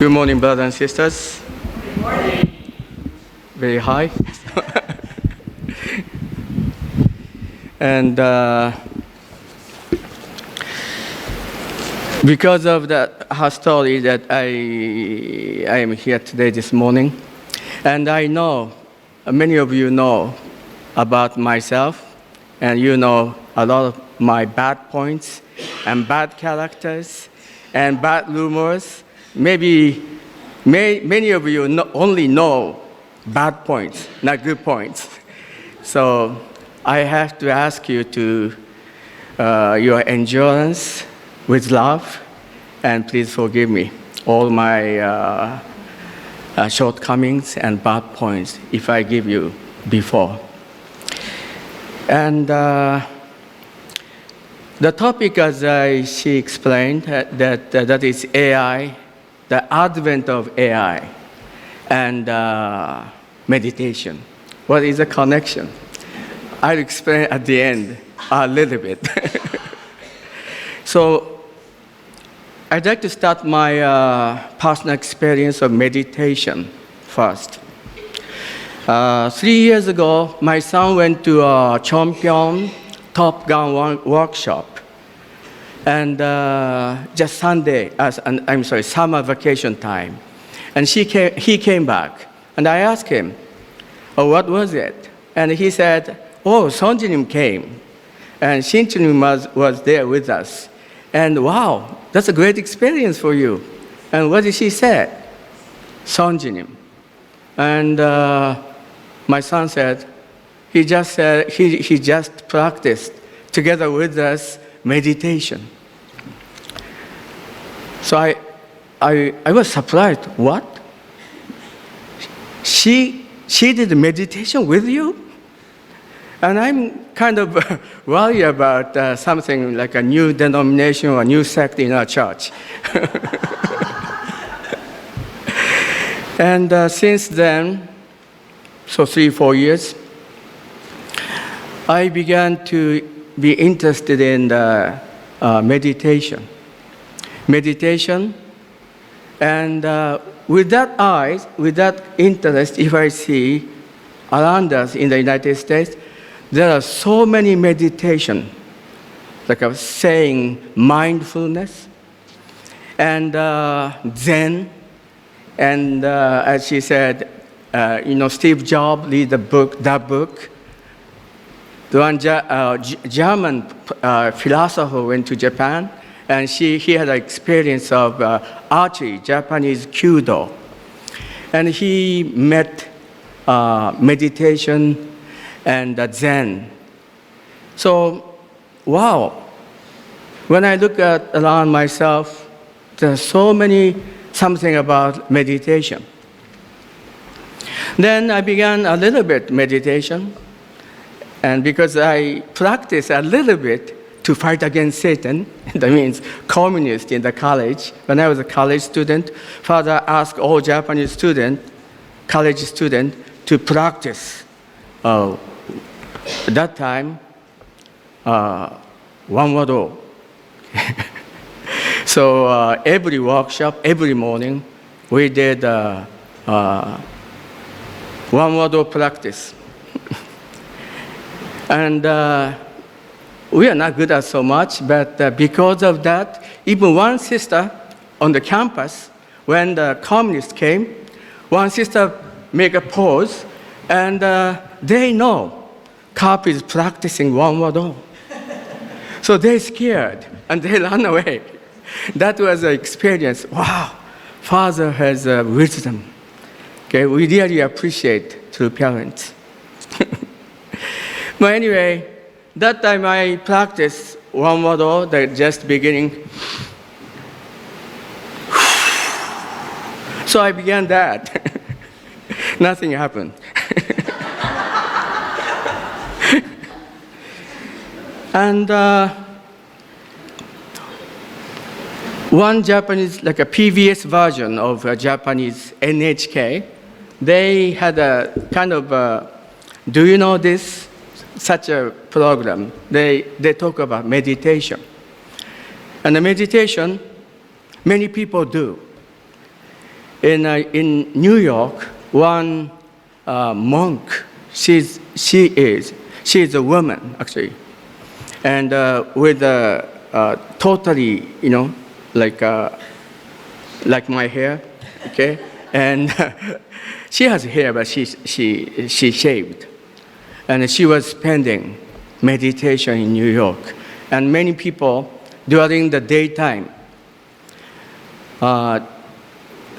Good morning, brothers and sisters. Good morning. Very high. And because of that her story that I am here today this morning. And I know, many of you know about myself, and you know a lot of my bad points and bad characters and bad rumors. Maybe many of you only know bad points, not good points. So I have to ask you to your endurance with love, and please forgive me all my shortcomings and bad points if I give you before. And the topic, as she explained, that is AI. The advent of AI and meditation. What is the connection? I'll explain at the end a little bit. So I'd like to start my personal experience of meditation first. 3 years ago, my son went to a Cheonpyeong Top Gun workshop. And just Sunday, summer vacation time. And he came back. And I asked him, oh, what was it? And he said, oh, Sonjinim came. And Shinchinim was there with us. And wow, that's a great experience for you. And what did she say? Sonjinim. And my son said, he just practiced together with us meditation. So I was surprised. What? She did meditation with you? And I'm kind of worried about something like a new denomination or a new sect in our church. And since then, so 3-4 years, I began to be interested in meditation. And with that interest, if I see around us in the United States, there are so many meditation, like I was saying, mindfulness, and Zen, and as she said, Steve Jobs read that book. The one German philosopher went to Japan, and he had an experience of archery, Japanese Kyudo. And he met meditation and Zen. So, wow, when I look around myself, there's something about meditation. Then I began a little bit meditation, and because I practiced a little bit to fight against Satan, that means communist in the college. When I was a college student, Father asked all Japanese college students, to practice. At that time, one word. So every workshop, every morning, we did one word practice. And we are not good at so much, but because of that, even one sister on the campus, when the communists came, one sister make a pause, and they know Carp is practicing one word. So they're scared, and they run away. That was an experience. Wow, Father has wisdom. Okay, we really appreciate true parents. But anyway, that time I practiced one model, that just beginning. So I began that. Nothing happened. And one Japanese, like a previous version of a Japanese NHK, they had a kind of, do you know this? Such a program. They talk about meditation. And the meditation, many people do. In New York, one monk, she's a woman, actually, and with totally, like my hair, okay? And she has hair, but she shaved. And she was spending meditation in New York. And many people, during the daytime,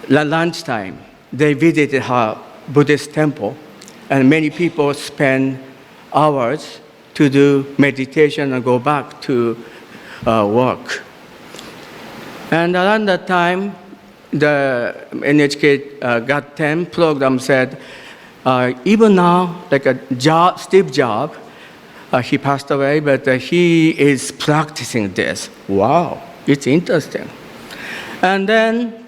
lunchtime, they visited her Buddhist temple. And many people spend hours to do meditation and go back to work. And around that time, the NHK Got 10 program said, even now, like Steve Jobs, he passed away, but he is practicing this. Wow, it's interesting. And then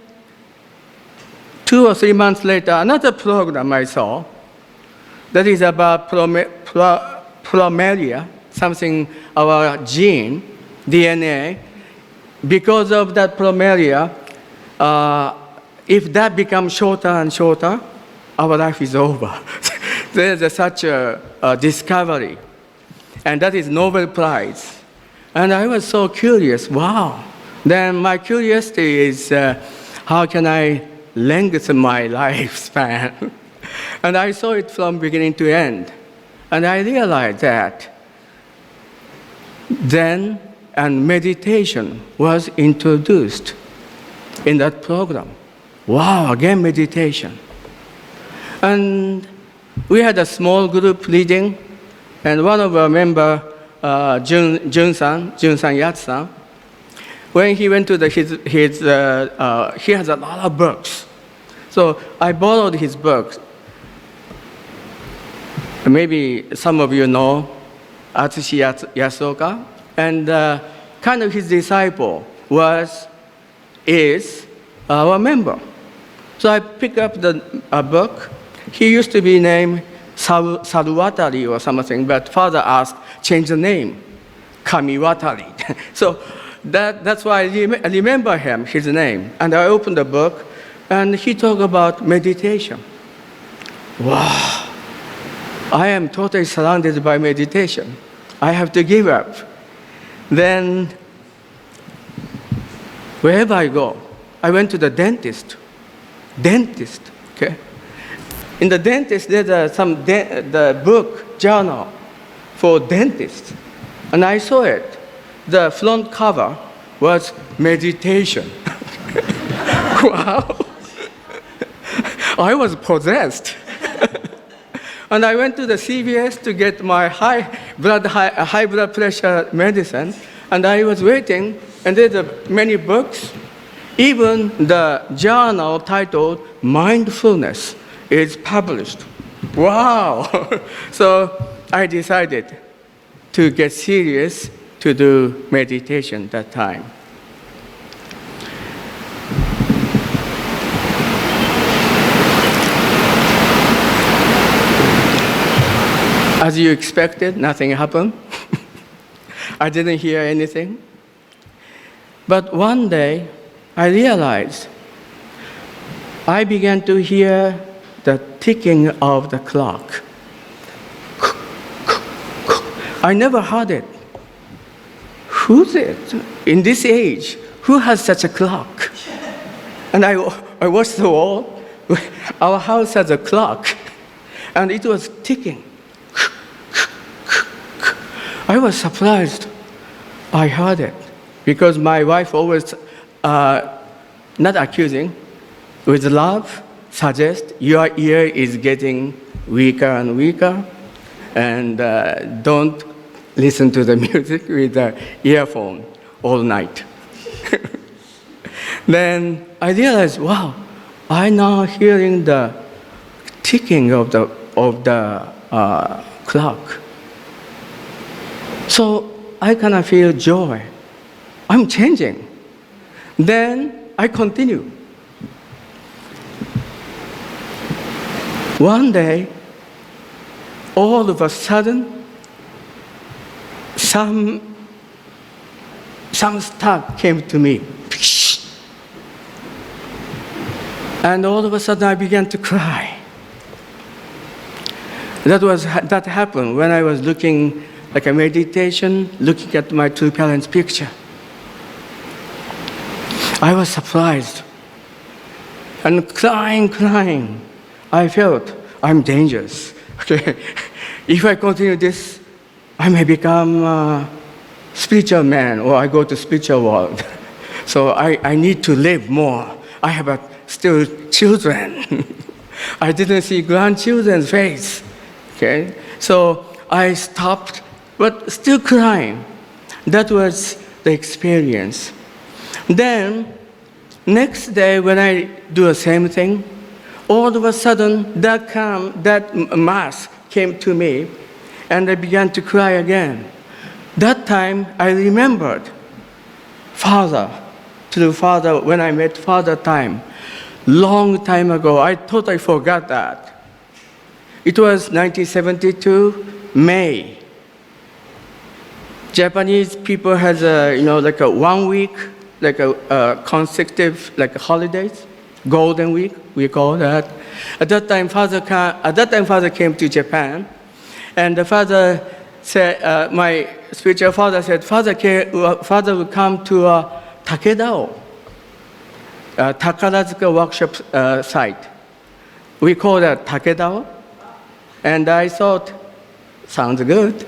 2 or 3 months later, another program I saw that is about plumeria, something our gene, DNA. Because of that plumeria, if that becomes shorter and shorter, our life is over. There's such a discovery. And that is Nobel Prize. And I was so curious, wow. Then my curiosity is, how can I lengthen my lifespan? And I saw it from beginning to end. And I realized that Zen and meditation was introduced in that program. Wow, again meditation. And we had a small group reading, and one of our members, Jun-san Yatsu-san, when he went to he has a lot of books. So I borrowed his books. Maybe some of you know Atsushi Yasuoka, and kind of his disciple is our member. So I picked up a book. He used to be named Saruwatari or something, but father asked, change the name, Kamiwatari. So that's why I remember his name. And I opened the book, and he talked about meditation. Wow, I am totally surrounded by meditation. I have to give up. Then, wherever I go, I went to the dentist, okay? In the dentist, there's the book, journal for dentists. And I saw it. The front cover was meditation. Wow. I was possessed. And I went to the CVS to get my high blood pressure medicine. And I was waiting, and there's many books. Even the journal titled Mindfulness is published. Wow! So I decided to get serious to do meditation that time. As you expected, nothing happened. I didn't hear anything. But one day, I realized I began to hear the ticking of the clock. I never heard it. Who's it? In this age, who has such a clock? And I watched the wall. Our house has a clock, and it was ticking. I was surprised. I heard it because my wife always, not accusing, with love, suggest your ear is getting weaker and weaker, and don't listen to the music with the earphone all night. Then I realized, wow, I'm now hearing the ticking of the clock. So I kind of feel joy. I'm changing. Then I continue. One day, all of a sudden, some stuff came to me. And all of a sudden, I began to cry. That happened when I was looking like a meditation, looking at my two parents' picture. I was surprised and crying. I felt I'm dangerous. Okay, if I continue this, I may become a spiritual man, or I go to spiritual world. So I need to live more. I have still children. I didn't see grandchildren's face. Okay, so I stopped, but still crying. That was the experience. Then, next day when I do the same thing, all of a sudden that mask came to me, and I began to cry again. That time I remembered Father, when I met Father time, long time ago. I thought I forgot that. It was 1972, May. Japanese people has like a 1 week, like a consecutive, like holidays, Golden Week, we call that. At that time, Father came to Japan, and the Father said, my spiritual father said, Father will come to Takeda, Takarazuka workshop site. We call that Takeda. And I thought, sounds good.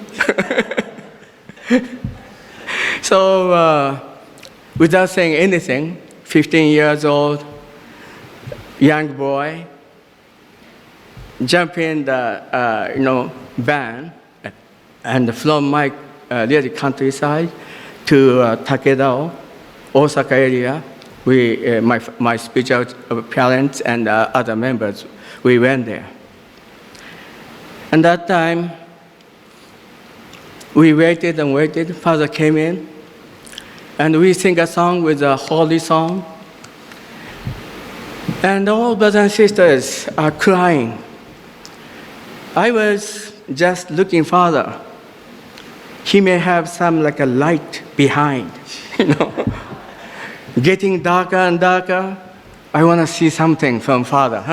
So, without saying anything, 15 years old, young boy, jump in the van, and from my really countryside to Takeda, Osaka area. We, my spiritual parents and other members, we went there. And that time, we waited and waited. Father came in, and we sing a song with a holy song. And all brothers and sisters are crying. I was just looking Father. He may have some like a light behind, Getting darker and darker. I want to see something from Father.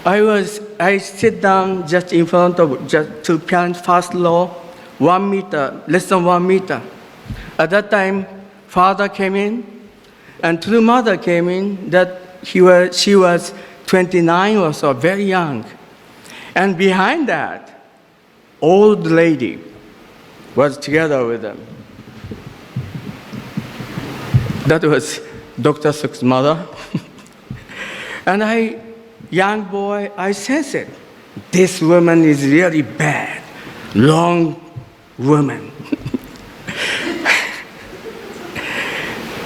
I sit down just in front of just two parents, first row, 1 meter, less than 1 meter. At that time, Father came in, and True Mother came in. She was 29 or so, very young. And behind that, old lady was together with them. That was Dr. Suk's mother. And young boy, I sense it. This woman is really bad, long woman.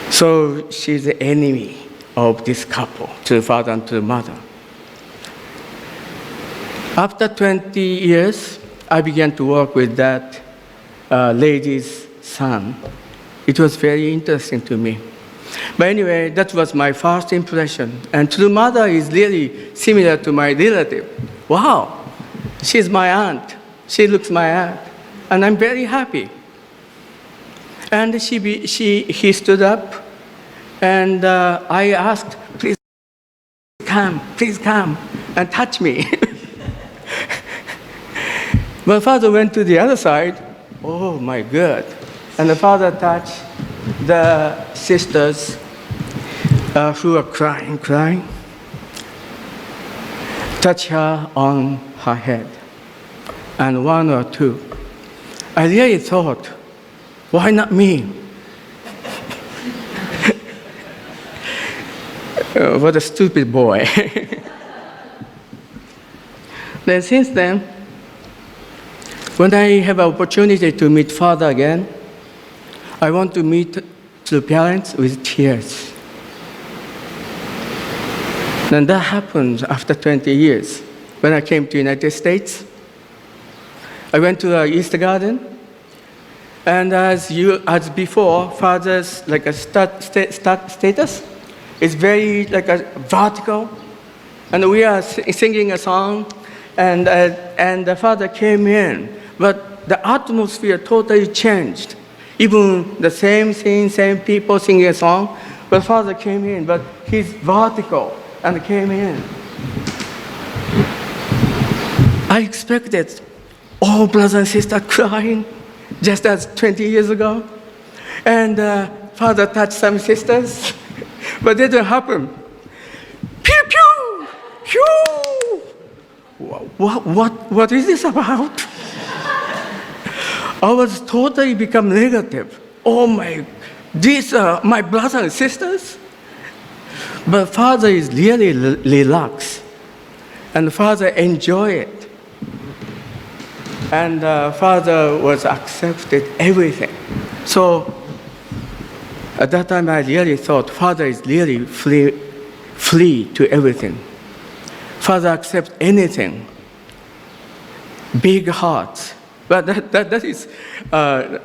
So she's the enemy of this couple, to the father and to the mother. After 20 years, I began to work with that lady's son. It was very interesting to me. But anyway, that was my first impression. And True Mother is really similar to my relative. Wow, she's my aunt. She looks my aunt. And I'm very happy. And he stood up, and I asked, please come and touch me. But Father went to the other side. Oh my God. And the Father touched the sisters who were crying. Touch her on her head, and 1 or 2. I really thought, why not me? What a stupid boy. Then since then, when I have an opportunity to meet Father again, I want to meet the parents with tears. And that happened after 20 years. When I came to the United States, I went to the East Garden, and as before, Father's like a status is very like a vertical, and we are singing a song, and the Father came in, but the atmosphere totally changed. Even the same scene, same people singing a song, But Father came in, but he's vertical and came in. I expected all brothers and sisters crying, just as 20 years ago. And Father touched some sisters, but it didn't happen. Pew, pew, pew. What is this about? I was totally become negative. Oh my, these are my brothers and sisters. But Father is really relaxed, and Father enjoyed it. And Father was accepted everything. So at that time, I really thought Father is really free to everything. Father accepts anything. Big hearts. But that is a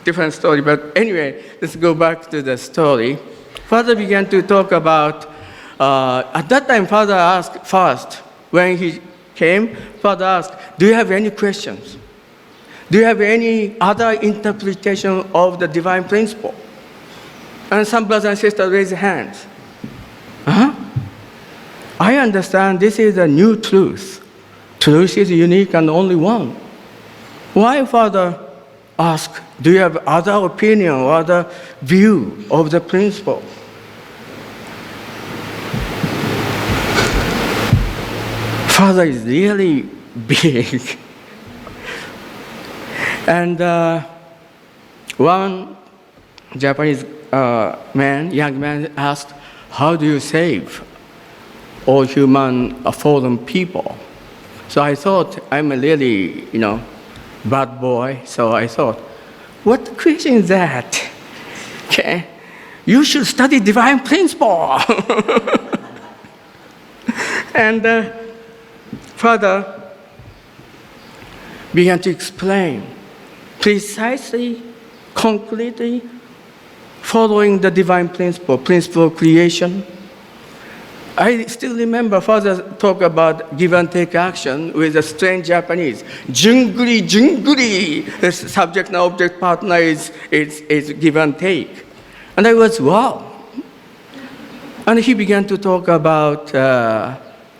different story. But anyway, let's go back to the story. Father began to talk about, at that time, Father asked first, when he came, Father asked, do you have any questions? Do you have any other interpretation of the divine principle? And some brothers and sisters raised hands. I understand this is a new truth. Truth is unique and only one. Why Father asked, do you have other opinion or other view of the principle? Father is really big. And one Japanese young man asked, how do you save all human fallen people? So I thought, I'm a really, bad boy. So I thought, what question is that? Okay, you should study divine principle. And Father began to explain precisely, concretely, following the divine principle of creation. I still remember Father talk about give and take action with a strange Japanese. Junguri, junguri. The subject and object partner is give and take. And I was, wow. And he began to talk about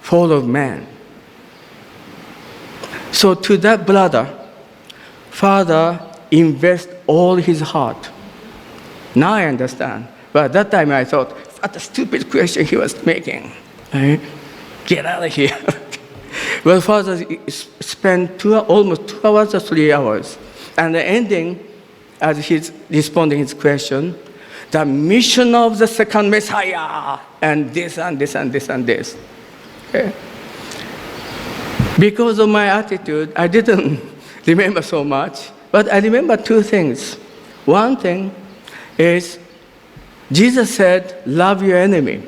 fall of man. So to that brother, Father invests all his heart. Now I understand. But at that time I thought, what a stupid question he was making. Right? Get out of here. Well, Father spent almost 2 hours or 3 hours. And the ending, as he's responding his question, the mission of the second Messiah, and this and this and this and this. Okay? Because of my attitude, I didn't remember so much, but I remember 2 things. One thing is, Jesus said, love your enemy.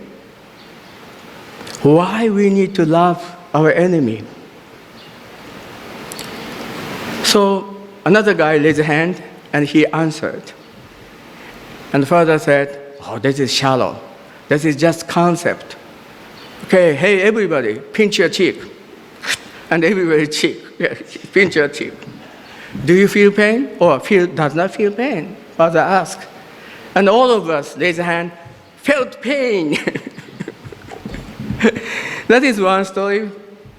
Why we need to love our enemy? So another guy raised a hand, and he answered. And the Father said, oh, this is shallow. This is just concept. Okay, hey, everybody, pinch your cheek. And everybody pinch your cheek. Do you feel pain? Or does not feel pain? Father asked. And all of us raised a hand, felt pain. That is one story.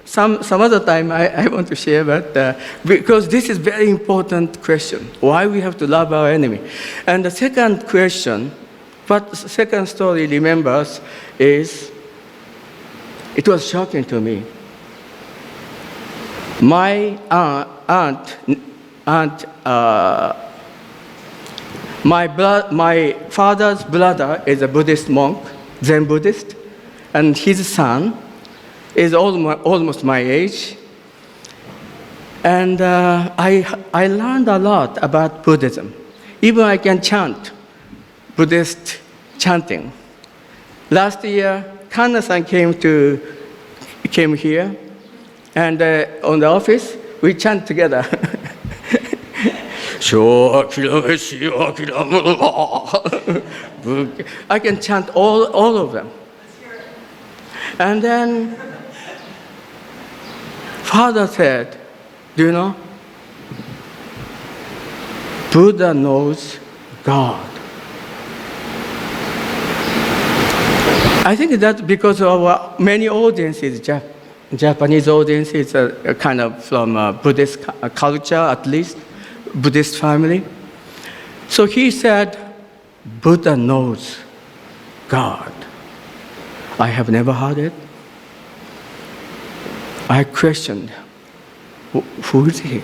Some other time I want to share, but because this is very important question, why we have to love our enemy. And the second question, what second story remembers is, it was shocking to me. My my father's brother is a Buddhist monk, Zen Buddhist, and his son is almost my age. And I learned a lot about Buddhism. Even I can chant Buddhist chanting. Last year, Kanna-san came here, and on the office, we chant together. I can chant all of them. And then Father said, do you know? Buddha knows God. I think that because of many audiences, Japanese audiences are kind of from Buddhist culture, at least, Buddhist family. So he said, Buddha knows God. I have never heard it. I questioned, who is he?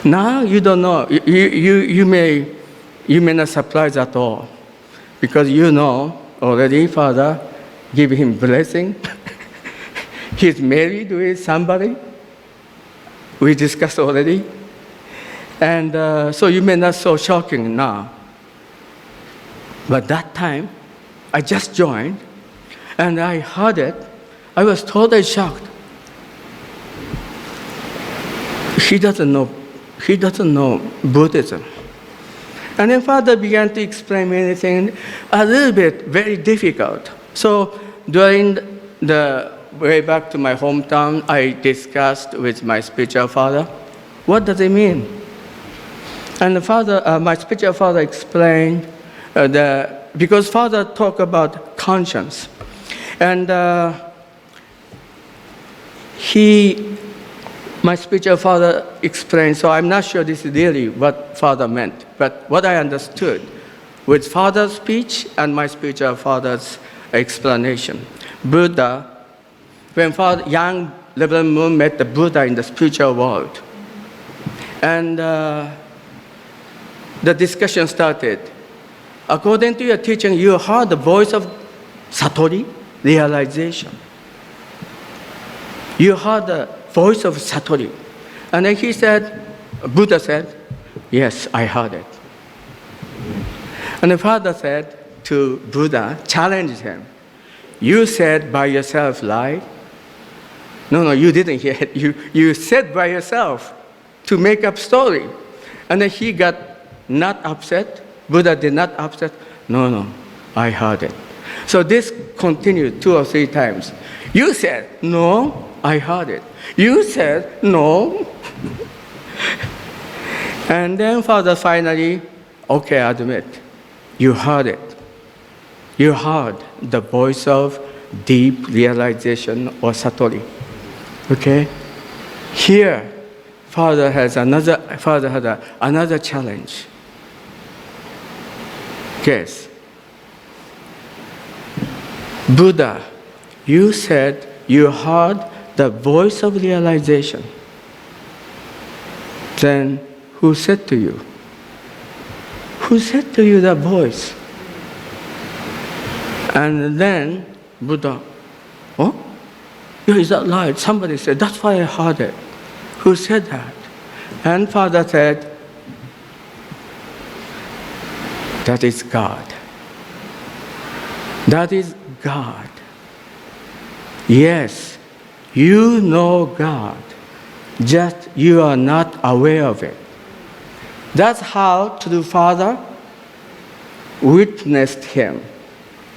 Now you don't know. You may not surprise at all, because you know already Father give him blessing. He's married with somebody. We discussed already. And so you may not so shocking now. But that time, I just joined, and I heard it. I was totally shocked. He doesn't know Buddhism. And then Father began to explain many things, a little bit very difficult. So during the way back to my hometown, I discussed with my spiritual father, what does it mean? And the father, my spiritual father explained because Father talked about conscience. And my spiritual father explained, so I'm not sure this is really what Father meant, but what I understood with Father's speech and my spiritual father's explanation. Buddha, when young Reverend Moon met the Buddha in the spiritual world, and the discussion started. According to your teaching, you heard the voice of Satori, realization. You heard the voice of Satori. And then Buddha said, yes, I heard it. And the Father said to Buddha, challenged him, you said by yourself, lie? No, you didn't hear it. You said by yourself to make up story. And then he got not upset. Buddha did not upset. No, I heard it. So this continued 2 or 3 times. You said, no, I heard it. You said, no. And then Father finally, okay, admit, you heard it. You heard the voice of deep realization or Satori. Okay? Here, Father had another challenge. Guess. Buddha, you said you heard the voice of realization. Then who said to you? Who said to you that voice? And then Buddha, oh? Yeah, is that right? Somebody said, that's why I heard it. Who said that? And Father said, that is God. That is God. Yes, you know God, just you are not aware of it. That's how the Father witnessed him.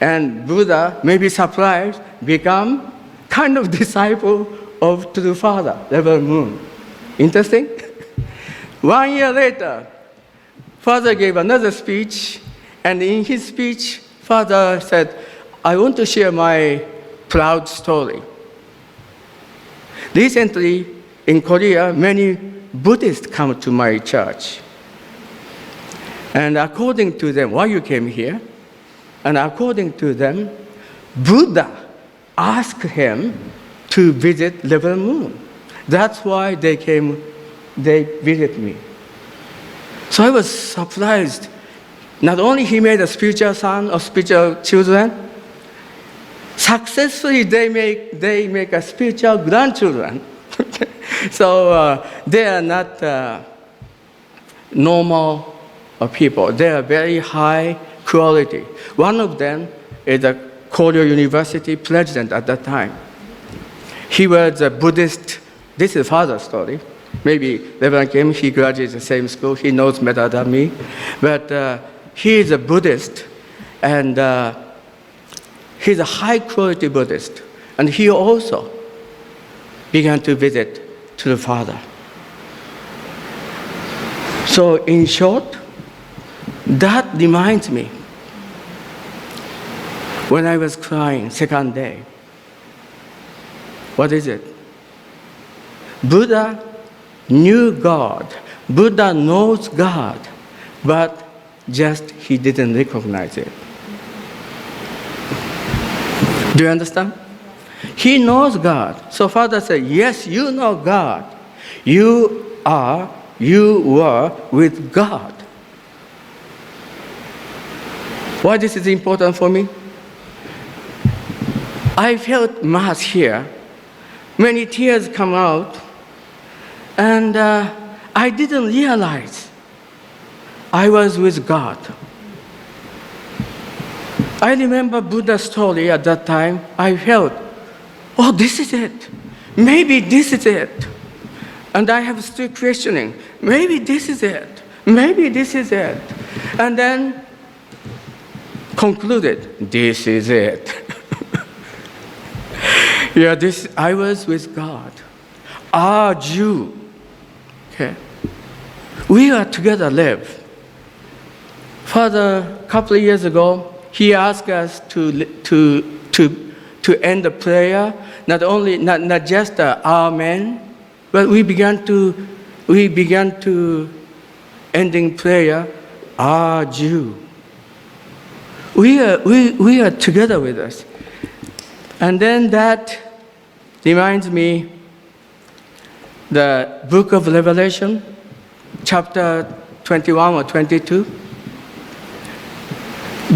And Buddha, maybe surprised, become kind of disciple of the Father, Reverend Moon. Interesting? 1 year later, Father gave another speech, and in his speech, Father said, I want to share my proud story. Recently, in Korea, many Buddhists come to my church. And according to them, why you came here? And according to them, Buddha asked him to visit Reverend Moon. That's why they visit me. So I was surprised. Not only he made a spiritual son or spiritual children, successfully they make a spiritual grandchildren. So they are not normal people. They are very high quality. One of them is a Korea University president at that time. He was a Buddhist. This is Father's story. Maybe Reverend Kim, he graduated the same school. He knows better than me. But he is a Buddhist, and he's a high-quality Buddhist. And he also began to visit to the Father. So in short, that reminds me, when I was crying, second day. What is it? Buddha knew God. Buddha knows God, but just he didn't recognize it. Do you understand? He knows God. So Father said, yes, you know God. You were with God. Why this is important for me? I felt Mass here. Many tears come out. And I didn't realize I was with God. I remember Buddha's story at that time. I felt, oh, this is it. Maybe this is it. And I have still questioning, maybe this is it. Maybe this is it. And then concluded, this is it. Yeah, I was with God. Our Jew. Okay. We are together live. Father, a couple of years ago, he asked us to end the prayer, not just Amen, but we began to ending prayer, Our Jew. We are together with us. And then that reminds me the book of Revelation, chapter 21 or 22.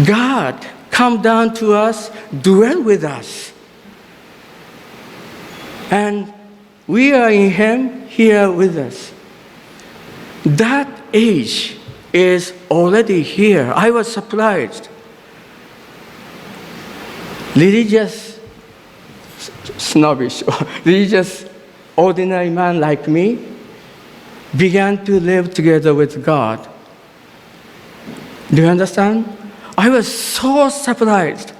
God come down to us, dwell with us. And we are in Him, here with us. That age is already here. I was surprised. Religious snobbish, religious ordinary man like me began to live together with God. Do you understand? I was so surprised.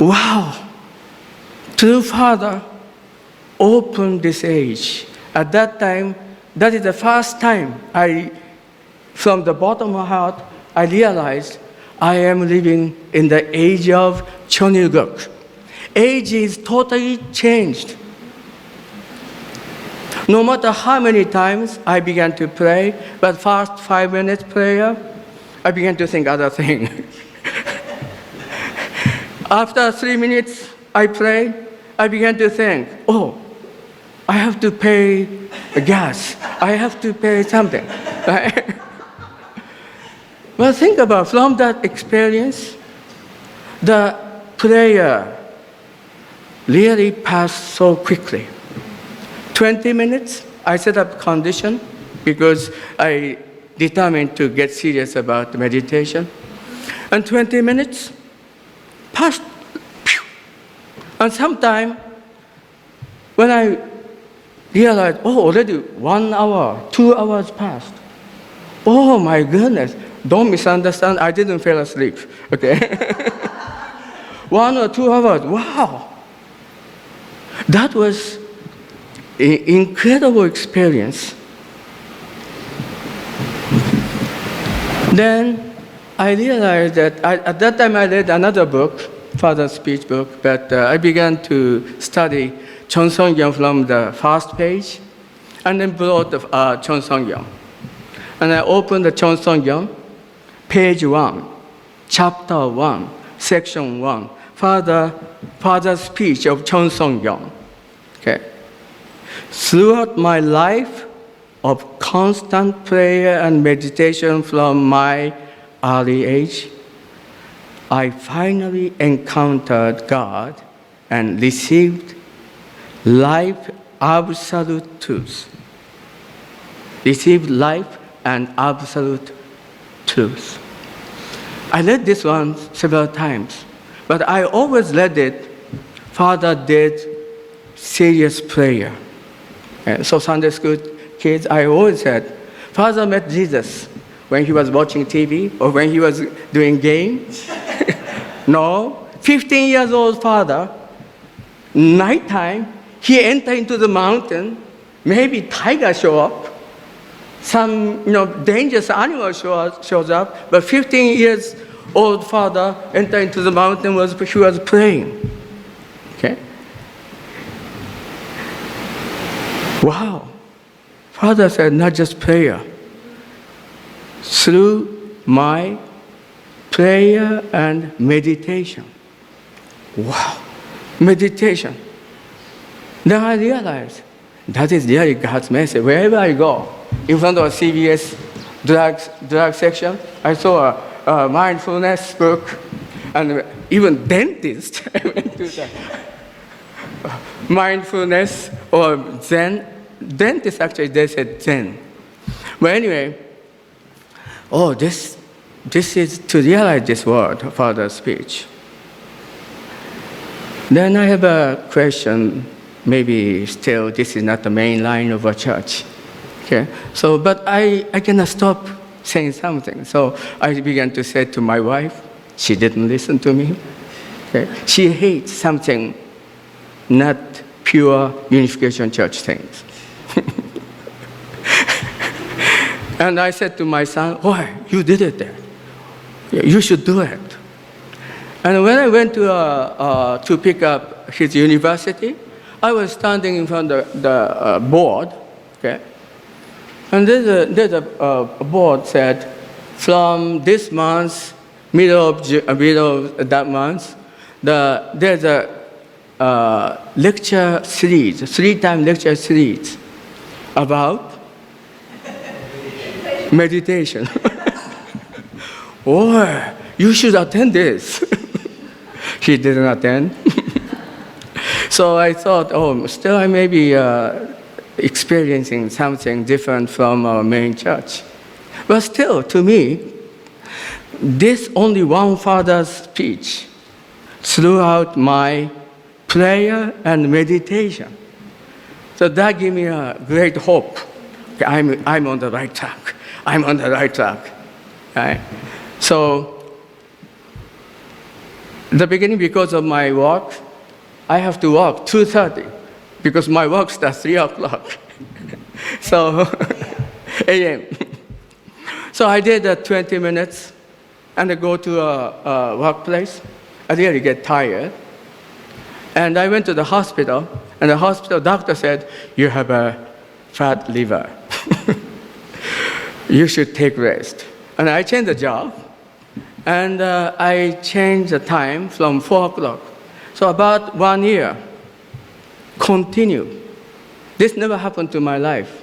Wow, true Father opened this age. At that time, that is the first time from the bottom of my heart, I realized I am living in the age of Chonilguk. Age is totally changed. No matter how many times I began to pray, but first 5 minutes prayer, I began to think other thing. After 3 minutes I pray, I began to think, oh, I have to pay gas. I have to pay something. Well, think about from that experience, the prayer really passed so quickly. 20 minutes, I set up condition because I determined to get serious about meditation. And 20 minutes passed. And sometime when I realized, oh, already 1 hour, 2 hours passed. Oh my goodness, don't misunderstand, I didn't fall asleep, okay? 1 or 2 hours, wow. That was an incredible experience. Then I realized that at that time I read another book, Father's speech book, but I began to study Chonsongyong from the first page, and then brought the Chonsongyong. And I opened the Chonsongyong, page 1, chapter 1, section 1, Father's speech of Chonsongyong. Okay. Throughout my life of constant prayer and meditation from my early age, I finally encountered God and received life absolute truth. Received life and absolute truth. I read this one several times, but I always read it, Father did serious prayer. And so Sunday school kids, I always said, Father met Jesus when he was watching TV or when he was doing games. No, 15 years old father, nighttime, he entered into the mountain, maybe tiger show up, some dangerous animal shows up, but 15 years old father entered into the mountain, he was praying. Okay? Wow. Father said, not just prayer. Through my prayer and meditation. Wow. Meditation. Then I realized that is really God's message. Wherever I go, in front of a CVS drug section, I saw a mindfulness book, and even dentist went to the mindfulness or Zen. Dentist actually, they said Zen. But anyway, this is to realize this word, Father's speech. Then I have a question. Maybe still this is not the main line of a church. Okay? So, but I cannot stop saying something. So I began to say to my wife, she didn't listen to me. Okay? She hates something not pure Unification Church things. And I said to my son, why? You did it there. You should do it. And when I went to pick up his university, I was standing in front of the board, okay? And there's a board said, from this month, middle of that month, there's a lecture series, 3-time lecture series about meditation. Oh, you should attend this. He didn't attend. So I thought, still I may be experiencing something different from our main church. But still, to me, this only one Father's speech throughout my prayer and meditation. So that gave me a great hope. Okay, I'm on the right track. I'm on the right track. Right? So, the beginning, because of my work, I have to walk 2:30 because my work starts 3 o'clock. So, a.m. So I did 20 minutes and I go to a workplace. I really get tired. And I went to the hospital, and the hospital doctor said, you have a fat liver. You should take rest. And I changed the job, and I changed the time from 4 o'clock. So about 1 year, continue. This never happened to my life.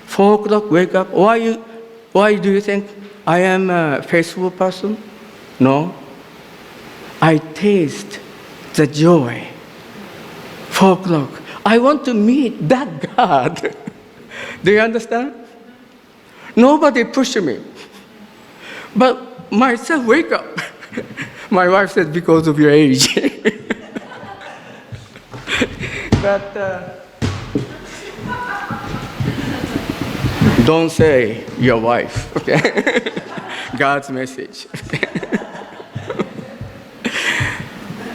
4 o'clock, wake up. Why do you think I am a faithful person? No. I taste the joy. 4 o'clock. I want to meet that God. Do you understand? Nobody pushed me. But myself, wake up. My wife said, because of your age. But don't say your wife, okay? God's message.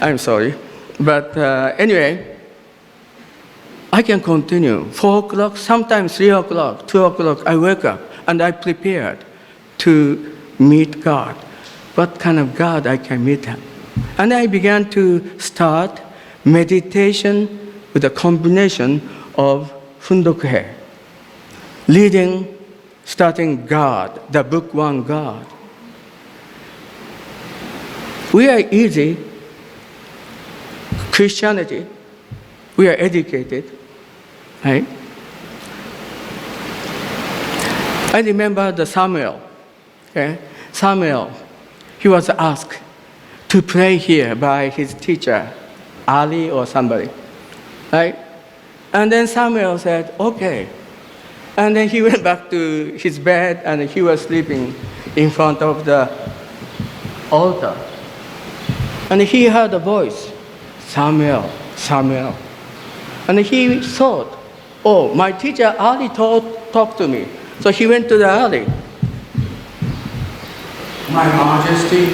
I'm sorry. But anyway, I can continue. 4 o'clock, sometimes 3 o'clock, 2 o'clock, I wake up and I prepared to meet God. What kind of God I can meet him? And I began to start meditation with a combination of Fundokhe, starting God, the book one God. We are easy, Christianity, we are educated, right? I remember the Samuel, okay? Samuel, he was asked to pray here by his teacher, Ali or somebody, right? And then Samuel said, okay. And then he went back to his bed and he was sleeping in front of the altar. And he heard a voice, Samuel, Samuel. And he thought, oh, my teacher Ali talked to me. So he went to the Ali. My Majesty,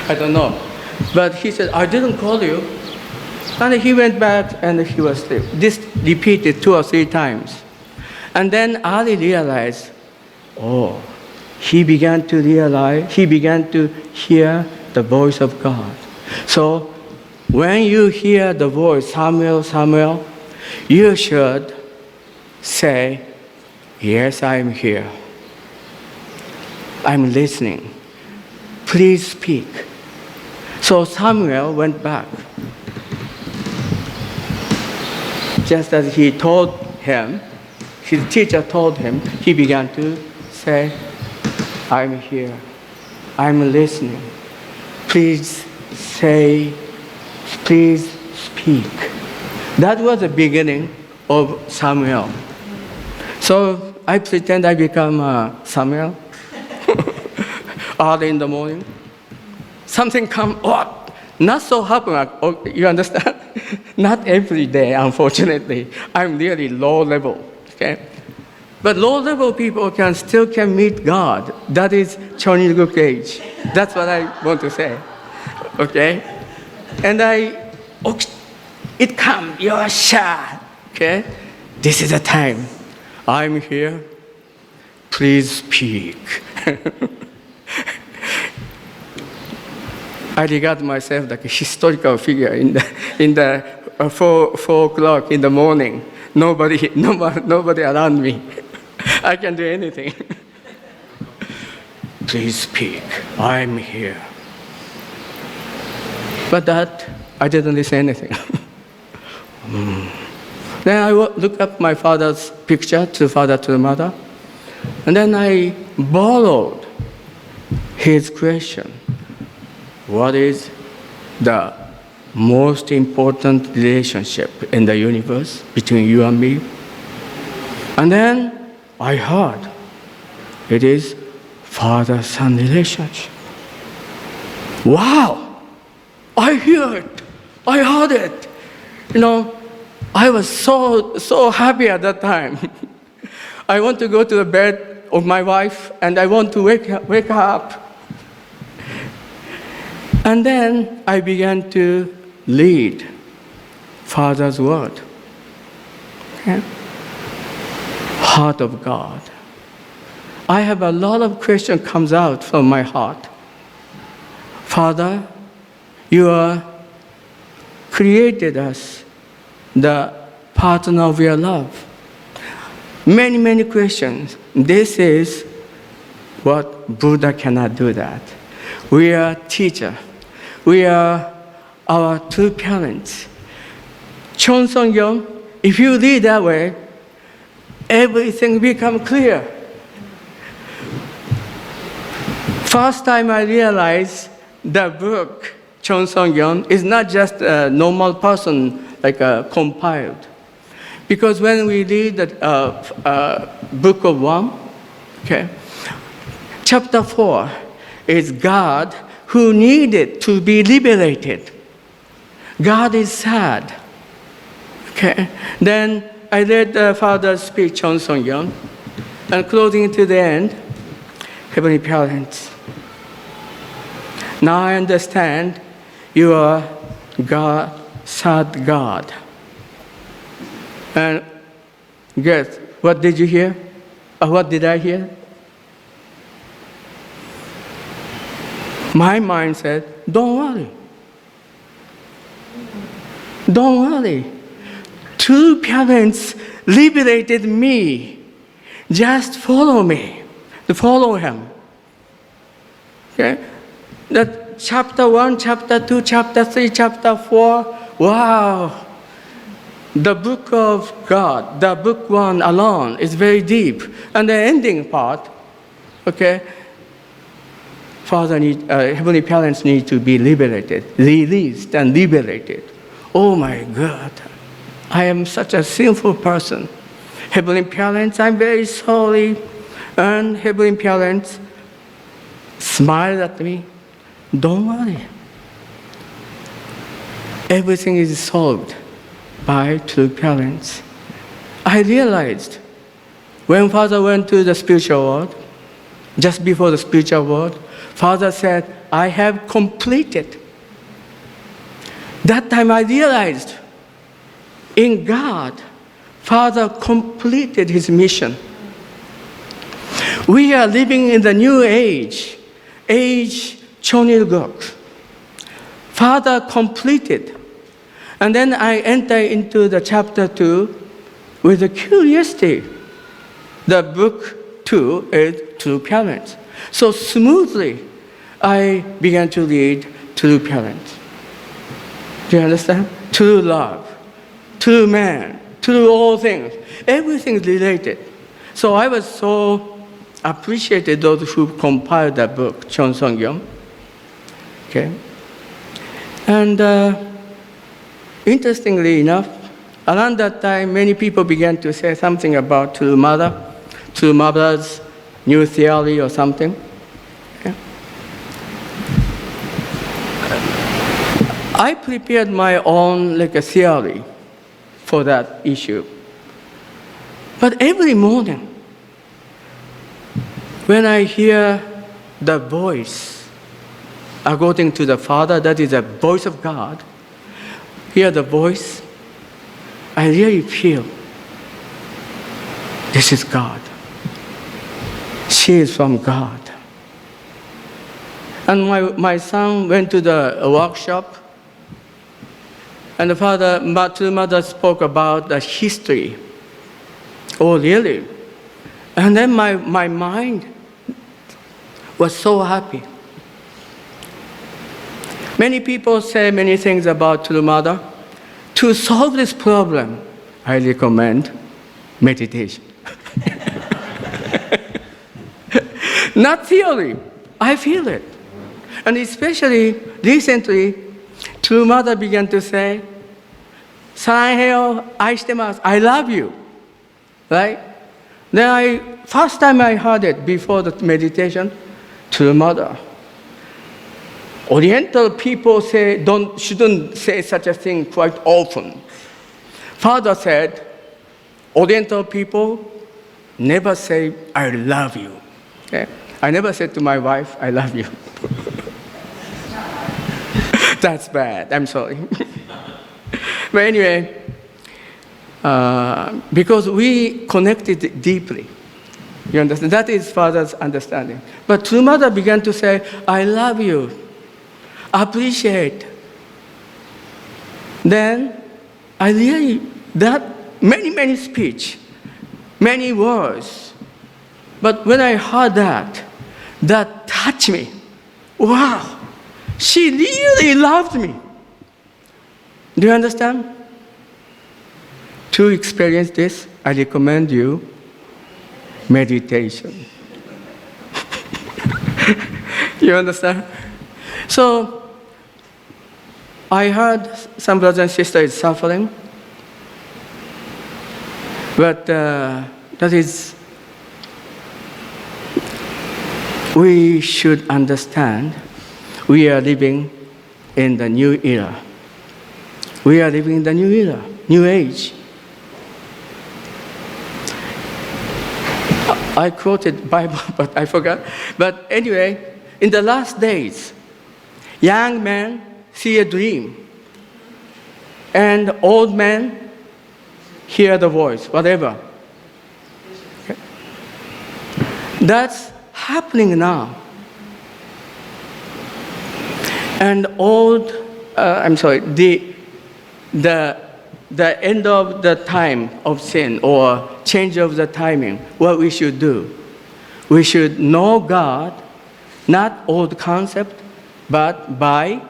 I don't know. But he said, I didn't call you. And he went back and he was asleep. This repeated 2 or 3 times. And then Ali realized, oh, he began to realize, he began to hear the voice of God. So when you hear the voice, Samuel, Samuel, you should say, yes, I'm here. I'm listening. Please speak. So Samuel went back. Just as he told him, his teacher told him, he began to say, I'm here. I'm listening. Please say, please speak. That was the beginning of Samuel. So I pretend I become Samuel early in the morning. Something come, not so happen, you understand? Not every day, unfortunately. I'm really low level, okay? But low level people still can meet God. That is Chonilguk age. That's what I want to say, okay? And it come, you're shy, okay? This is the time. I'm here. Please speak. I regard myself like a historical figure in the 4 o'clock in the morning. Nobody around me. I can do anything. Please speak. I'm here. But that, I didn't listen anything. Then I looked up my father's picture, to father, to the mother. And then I borrowed his question. What is the most important relationship in the universe between you and me? And then I heard it is father-son relationship. Wow! I hear it. I heard it. I was so happy at that time. I want to go to the bed of my wife and I want to wake her up. And then I began to read Father's word. Okay? Heart of God. I have a lot of questions comes out from my heart. Father, you are created us, the partner of your love. Many, many questions. This is what Buddha cannot do that. We are teacher. We are our two parents. Chon Song-yeon, if you read that way, everything becomes clear. First time I realized the book, Chon Song-yeon, is not just a normal person, like compiled. Because when we read the book of 1, okay, chapter 4 is God who needed to be liberated. God is sad. Okay. Then I read the father's speech, Chon Song-yeon, and closing to the end, Heavenly Parents. Now I understand you are God, sad God. And guess, what did you hear? Or what did I hear? My mind said, don't worry. Don't worry. Two parents liberated me. Just follow me. Follow him. Okay? That chapter 1, chapter 2, chapter 3, chapter 4, wow. The book of God, the book 1 alone is very deep. And the ending part, okay, Heavenly Parents need to be liberated, released and liberated. Oh my God, I am such a sinful person. Heavenly Parents, I'm very sorry. And Heavenly Parents smiled at me. Don't worry. Everything is solved by true parents. I realized when Father went to the spiritual world, just before the spiritual world, Father said, I have completed. That time I realized in God, Father completed his mission. We are living in the new age Chonilgok. Father completed. And then I enter into the chapter 2 with a curiosity. The book 2 is True Parents. So smoothly, I began to read True Parents. Do you understand? True love, true man, true all things. Everything is related. So I was so appreciated those who compiled that book, Chon Song-gyum. Okay. And interestingly enough, around that time, many people began to say something about True Mother's new theory or something. Okay. I prepared my own a theory for that issue. But every morning, when I hear the voice, according to the Father, that is the voice of God, hear the voice, I really feel this is God. She is from God. And my son went to the workshop, and the father, True Mother spoke about the history. Oh, really? And then my mind was so happy. Many people say many things about True Mother. To solve this problem, I recommend meditation. Not theory. I feel it. And especially recently, True Mother began to say, "사랑해요, 아이시테마스, I love you." Right? Then first time I heard it before the meditation, True Mother. Oriental people shouldn't say such a thing quite often. Father said, Oriental people never say, "I love you." Okay? I never said to my wife, "I love you." That's bad. I'm sorry. But anyway, because we connected deeply. You understand? That is Father's understanding. But True Mother began to say, "I love you. Appreciate." Then I really, that many speech, many words. But when I heard that touched me. Wow, she really loved me. Do you understand? To experience this, I recommend you meditation. You understand? So, I heard some brothers and sisters suffering, but that is, we should understand we are living in the new era. We are living in the new era, new age. I quoted Bible, but I forgot. But anyway, in the last days, young men see a dream, and old men hear the voice, whatever. Okay. That's happening now. And the end of the time of sin or change of the timing, what we should do. We should know God, not old concept, but by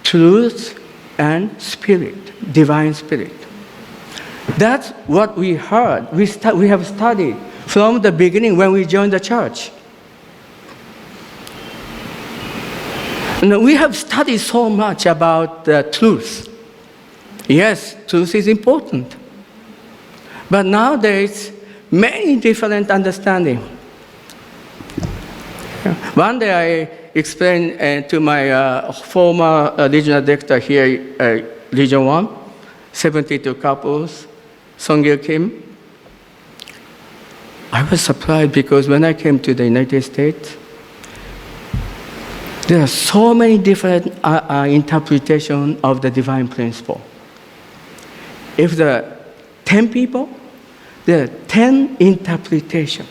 truth and spirit, divine spirit. That's what we heard. We have studied from the beginning when we joined the church. And we have studied so much about the truth. Yes, truth is important. But nowadays, many different understanding. One day I explained to my former regional director here, Region 1, 72 couples, Song-gil Kim. I was surprised because when I came to the United States, there are so many different interpretations of the divine principle. If there are 10 people, there are 10 interpretations.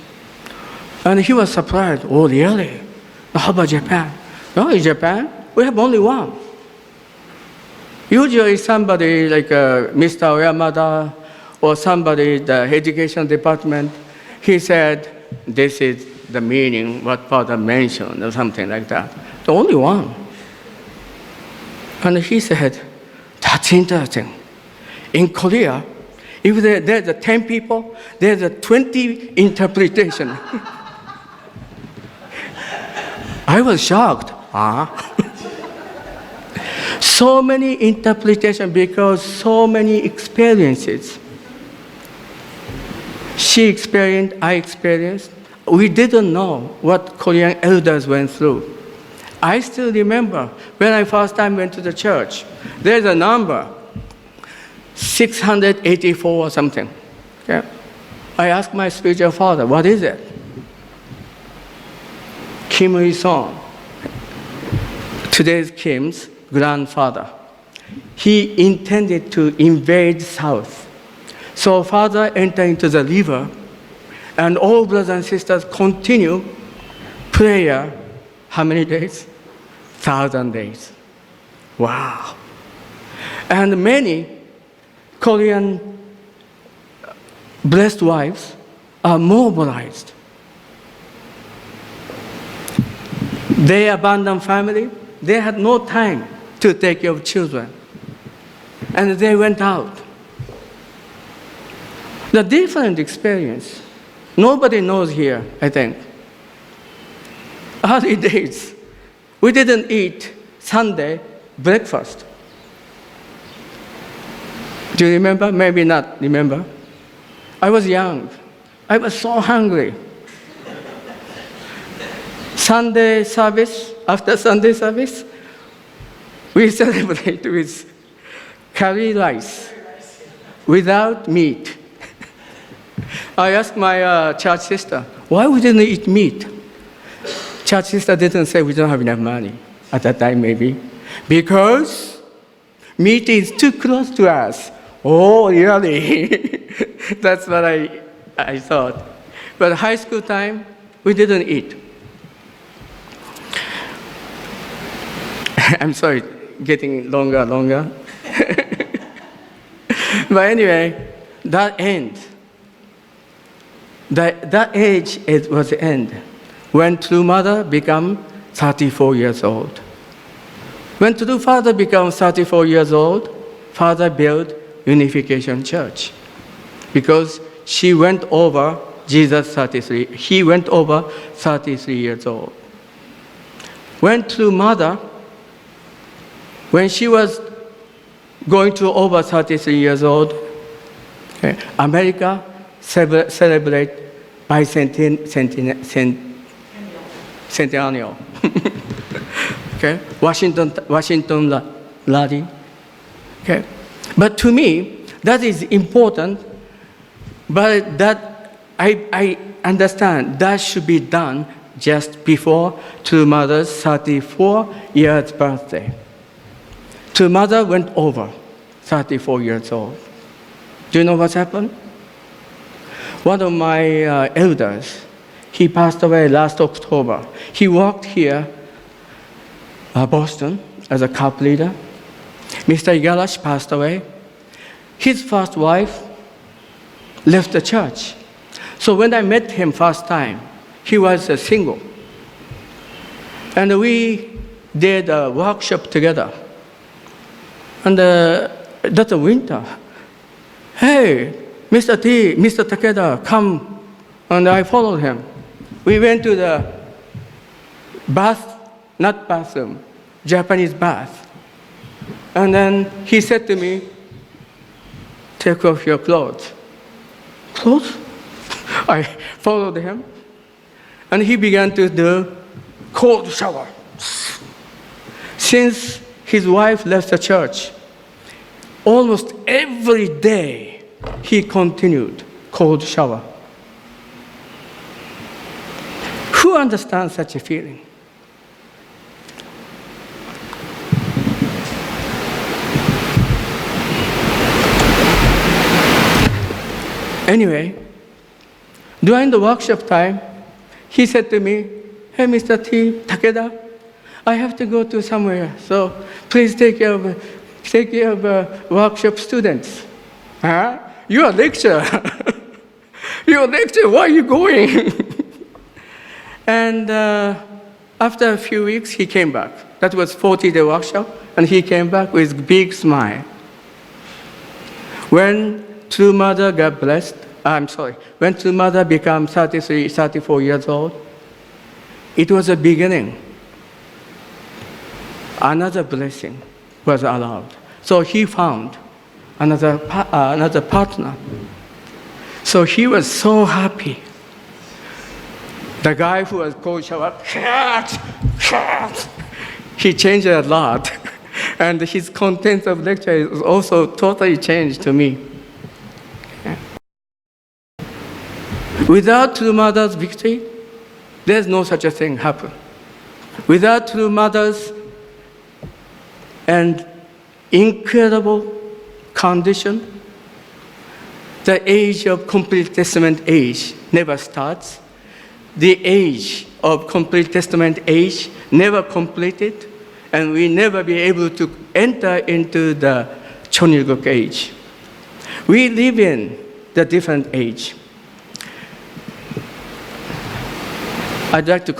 And he was surprised. Oh, really? How about Japan? No, in Japan, we have only one. Usually somebody like Mr. Oyamada or somebody in the education department, he said, this is the meaning, what Father mentioned, or something like that. The only one. And he said, that's interesting. In Korea, if there's 10 people, there's 20 interpretation. I was shocked. So many interpretations because so many experiences. She experienced, I experienced. We didn't know what Korean elders went through. I still remember when I first time went to the church, there's a number, 684 or something. Okay? I asked my spiritual father, what is it? Kim Il-sung, today's Kim's grandfather. He intended to invade South. So father entered into the river, and all brothers and sisters continue prayer. How many days? 1,000 days. Wow. And many Korean blessed wives are mobilized. They abandoned family. They had no time to take care of children. And they went out. The different experience. Nobody knows here, I think. Early days, we didn't eat Sunday breakfast. Do you remember? Maybe not remember. I was young. I was so hungry. Sunday service, after Sunday service, we celebrate with curry rice without meat. I asked my church sister, why we didn't eat meat? Church sister didn't say we don't have enough money at that time, maybe. Because meat is too close to us. Oh, really? That's what I thought. But high school time, we didn't eat. I'm sorry, getting longer. But anyway, that end. That age it was the end when true mother became 34 years old. When true father became 34 years old, father built Unification Church because she went over Jesus 33. He went over 33 years old. When true mother, when she was going to over 33 years old, okay, America celebrate bicentennial. Okay, Washington rally. Okay, but to me that is important. But that I understand that should be done just before True Mother's 34 years birthday. True Mother went over 34 years old. Do you know what's happened? One of my elders, he passed away last October. He worked here, Boston, as a CAP leader. Mr. Igarashi passed away. His first wife left the church. So when I met him first time, he was single. And we did a workshop together. And that's a winter. Hey, Mr. Takeda, come. And I followed him. We went to the bath, not bathroom, Japanese bath. And then he said to me, take off your clothes. Clothes? I followed him. And he began to do cold shower. Since his wife left the church, almost every day he continued cold shower. Who understands such a feeling? Anyway, during the workshop time, he said to me, "Hey, Mr. Takeda, I have to go to somewhere, so please take care of workshop students." Huh? You're a lecturer. You're a lecturer, where are you going? And after a few weeks, he came back. That was 40-day workshop, and he came back with a big smile. When True Mother got blessed, when True Mother became 33, 34 years old, it was a beginning. Another blessing was allowed. So he found another partner. So he was so happy. The guy who was called Shawak, he changed a lot. And his content of lecture is also totally changed to me. Without True Mother's victory, there's no such a thing happen. Without True Mother's and incredible condition, the age of complete testament age never starts. The age of complete testament age never completed, and we never be able to enter into the Chonilguk age. We live in the different age. I'd like to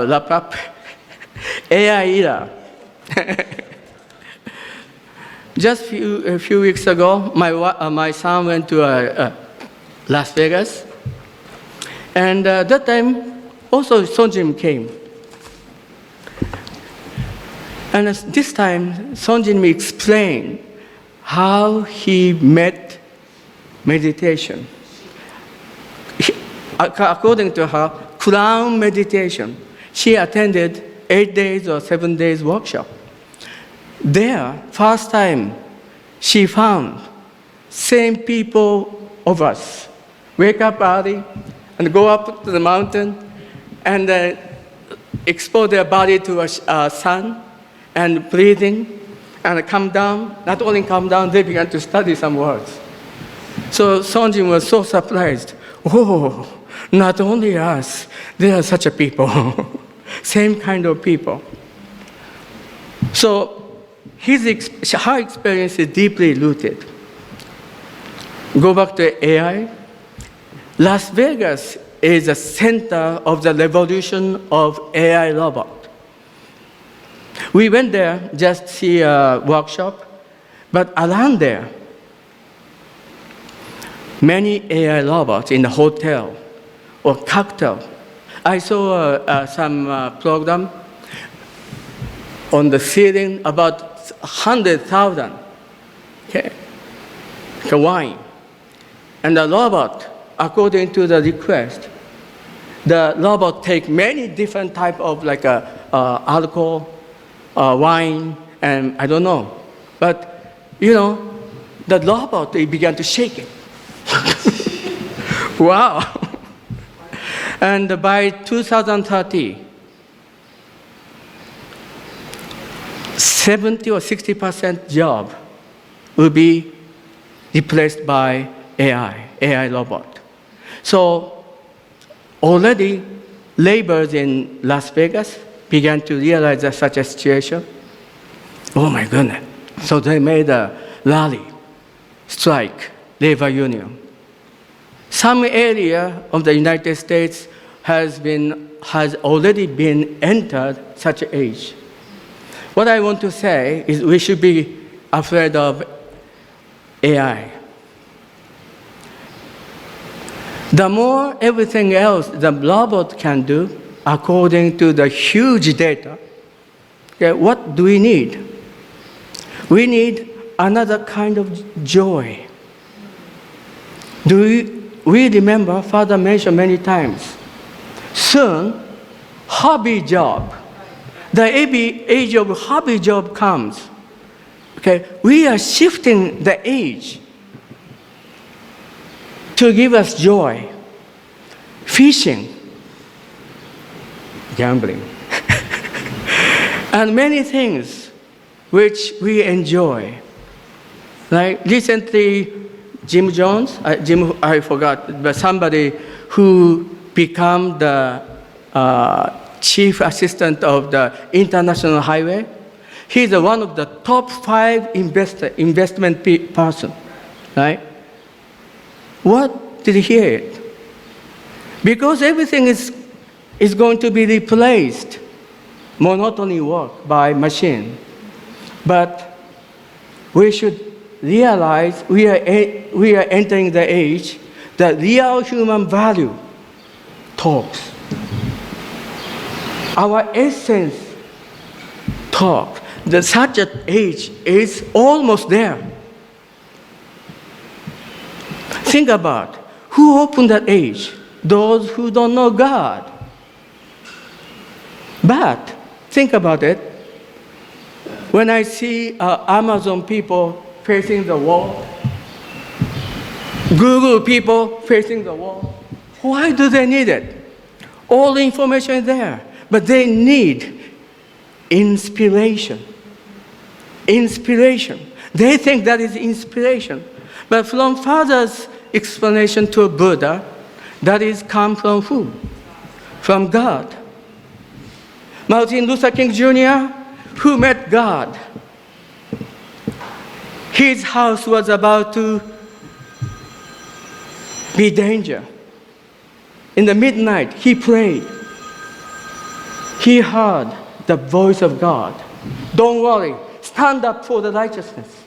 wrap up. AI era. Just a few weeks ago, my son went to Las Vegas. And that time, also Sonjin came. And this time, Sonjin explained how he met meditation. According to her, crown meditation. She attended 8 days or 7 days workshop. There, first time, she found same people of us. Wake up early and go up to the mountain and expose their body to a sun and breathing and come down. Not only come down, they began to study some words. So Sonjin was so surprised. Oh, not only us, there are such a people. Same kind of people. So her experience is deeply rooted. Go back to AI. Las Vegas is the center of the revolution of AI robot. We went there just to see a workshop, but around there, many AI robots in the hotel or cocktail. I saw some program on the ceiling about 100,000 wine. And the robot, according to the request, the robot take many different type of alcohol, wine, and I don't know. But, the robot, they began to shake it. Wow. And by 2030, 70 or 60% job will be replaced by AI robot. So already laborers in Las Vegas began to realize that such a situation. Oh my goodness. So they made a rally, strike, labor union. Some area of the United States has already been entered such an age. What I want to say is we should be afraid of AI. The more everything else the robot can do, according to the huge data, what do we need? We need another kind of joy. We remember, Father mentioned many times, soon, hobby job. The age of hobby job comes. We are shifting the age to give us joy. Fishing, gambling, and many things which we enjoy. Like recently, Jim Jones, I forgot, but somebody who became the chief assistant of the International Highway. He's one of the top 5 investment person, right? What did he hear it? Because everything is going to be replaced, monotony work by machine. But we should realize we are entering the age that real human value talks. Our essence talk. Such an age is almost there. Think about who opened that age? Those who don't know God. But think about it. When I see Amazon people facing the wall, Google people facing the wall, why do they need it? All the information is there, but they need inspiration. Inspiration. They think that is inspiration. But from Father's explanation to Buddha, that is come from who? From God. Martin Luther King Jr., who met God. His house was about to be danger. In the midnight, he prayed. He heard the voice of God. Don't worry, stand up for the righteousness.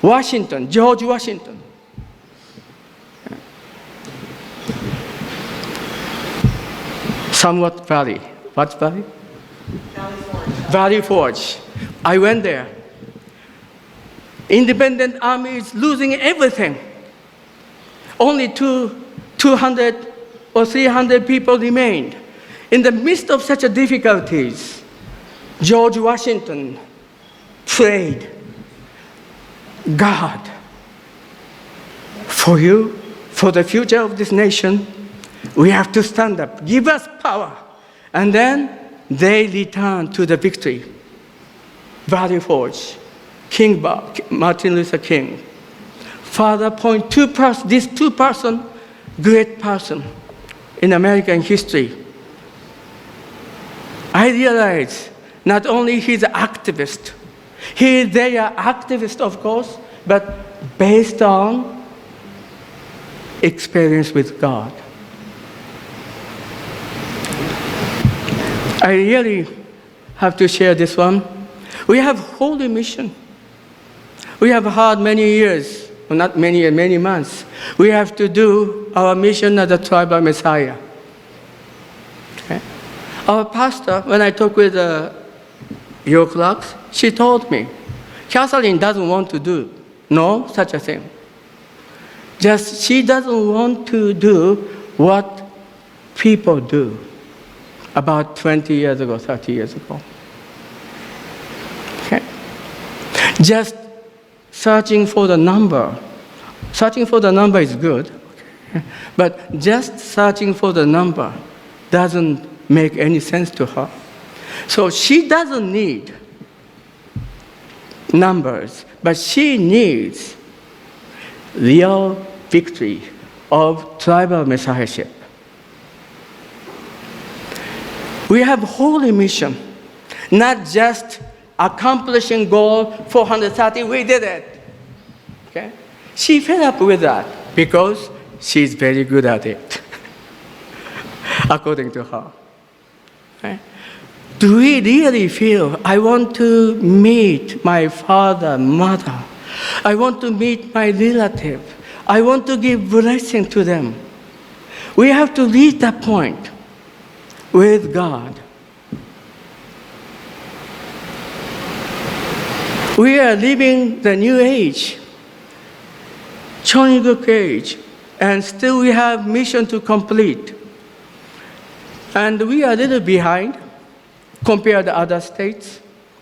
Washington, George Washington. Somewhat Valley. What valley? Valley Forge. Valley Forge. I went there. Independent army is losing everything. Only 200 or 300 people remained. In the midst of such difficulties, George Washington prayed, God, for you, for the future of this nation, we have to stand up. Give us power. And then they returned to the victory. Valley Forge, Martin Luther King. Father point these two person, great person in American history. I realize not only he's an activist, they are activist, of course, but based on experience with God. I really have to share this one. We have holy mission. We have had many years, well, not many, many months. We have to do our mission as a tribal Messiah. Okay? Our pastor, when I talked with your clerks, she told me, Catherine doesn't want to do such a thing. Just she doesn't want to do what people do about 20 years ago, 30 years ago. Okay? Just searching for the number. Searching for the number is good, okay? But just searching for the number doesn't make any sense to her. So she doesn't need numbers, but she needs real victory of tribal messiahship. We have holy mission, not just accomplishing goal 430, we did it. Okay? She fed up with that because she's very good at it, according to her. Okay? Do we really feel, I want to meet my father, mother. I want to meet my relative. I want to give blessing to them. We have to reach that point with God. We are living the new age, Choniguk age, and still we have mission to complete. And we are a little behind compared to other states,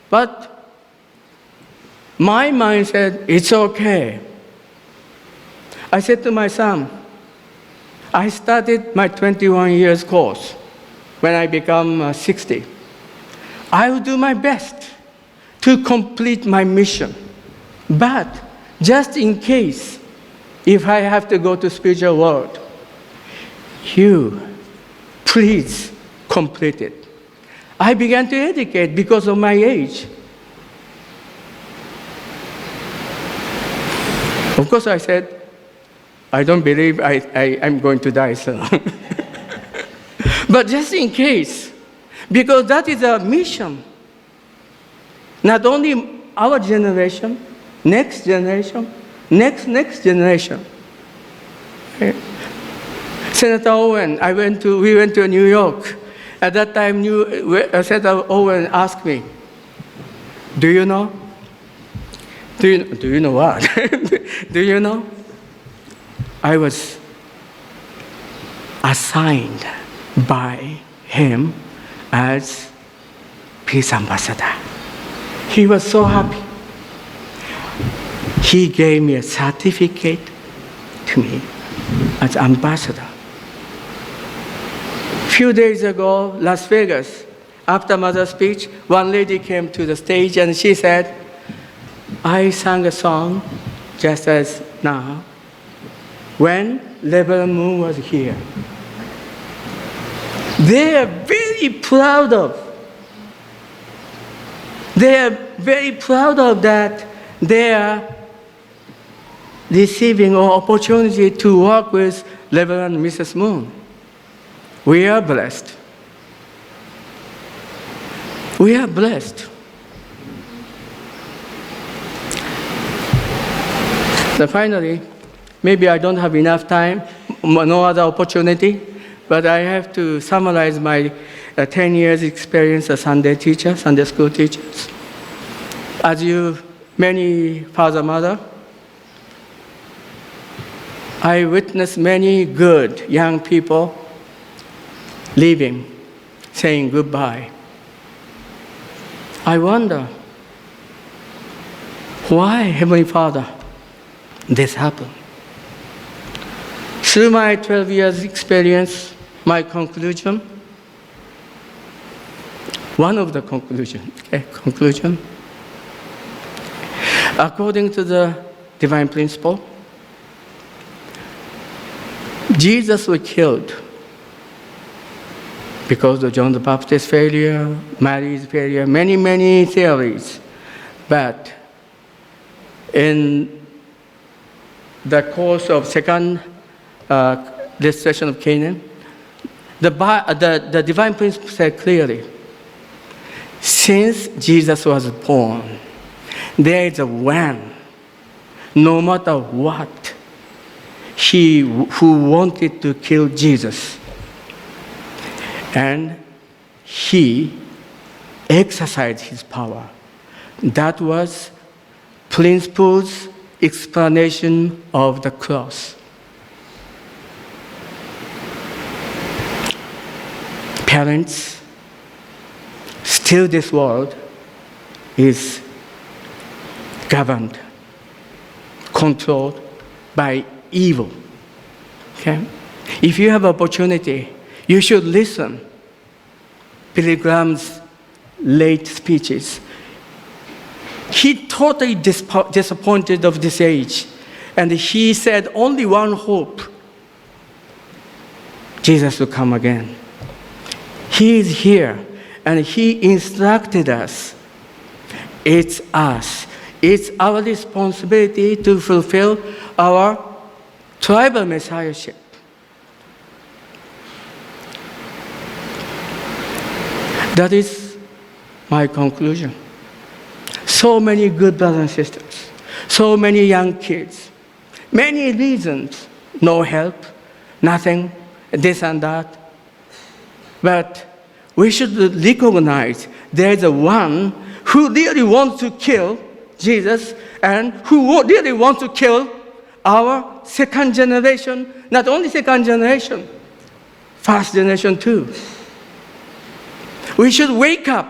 but my mind said, it's okay. I said to my son, I started my 21 years course when I become 60. I will do my best to complete my mission. But just in case, if I have to go to spiritual world, you please complete it. I began to educate because of my age. Of course, I said, I don't believe I'm going to die soon. But just in case, because that is a mission. Not only our generation, next generation, next generation. Okay. Senator Owen, we went to New York. At that time, Senator Owen asked me, do you know? Do you know what? Do you know? I was assigned by him as peace ambassador. He was so happy. He gave me a certificate to me as ambassador. Few days ago, Las Vegas, after Mother's speech, one lady came to the stage and she said, I sang a song just as now when Reverend Moon was here. They are very proud of that they are receiving an opportunity to work with Reverend Mrs. Moon. We are blessed. We are blessed. So finally, maybe I don't have enough time, no other opportunity, but I have to summarize my 10 years experience as Sunday teacher, Sunday school teachers. As many father, mother, I witnessed many good young people leaving, saying goodbye. I wonder, why, Heavenly Father, this happened? Through my 12 years experience, my conclusion, one of the conclusion, according to the divine principle, Jesus was killed because of John the Baptist's failure, Mary's failure, many theories. But in the course of second destruction of Canaan, the divine principle said clearly, since Jesus was born, there is a one, no matter what, who wanted to kill Jesus. And he exercised his power. That was principle's explanation of the cross. Parents, still this world is governed, controlled by evil. Okay? If you have opportunity, you should listen. Billy Graham's late speeches. He totally disappointed of this age. And he said only one hope. Jesus will come again. He is here. And he instructed us. It's us. It's our responsibility to fulfill our tribal messiahship. That is my conclusion. So many good brothers and sisters, so many young kids, many reasons, no help, nothing, this and that. But we should recognize there is a one who really wants to kill Jesus and who really wants to kill our second generation, not only second generation, first generation too. We should wake up.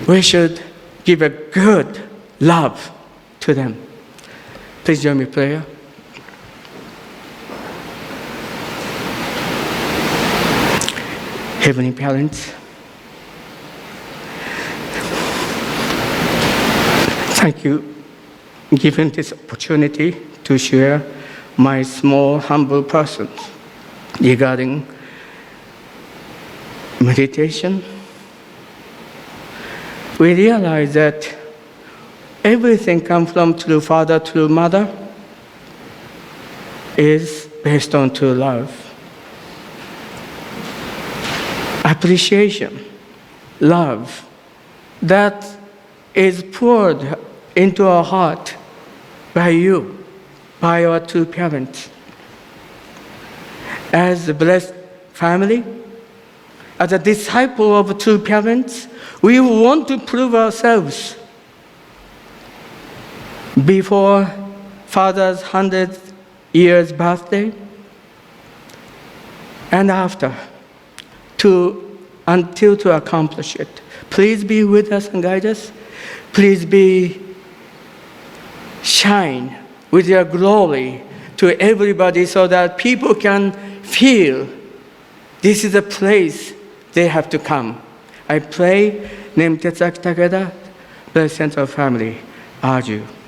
We should give a good love to them. Please join me in prayer. Heavenly Parents, thank you for giving this opportunity to share my small, humble person regarding meditation, we realize that everything comes from true father, true mother, is based on true love. Appreciation, love, that is poured into our heart by you, by our two parents. As a blessed family, as a disciple of two parents, we want to prove ourselves before Father's 100th year's birthday and after, until to accomplish it. Please be with us and guide us. Please shine with your glory to everybody so that people can feel this is a place they have to come. I pray, name Tetsuaki Takeda, blessed of family, Arju.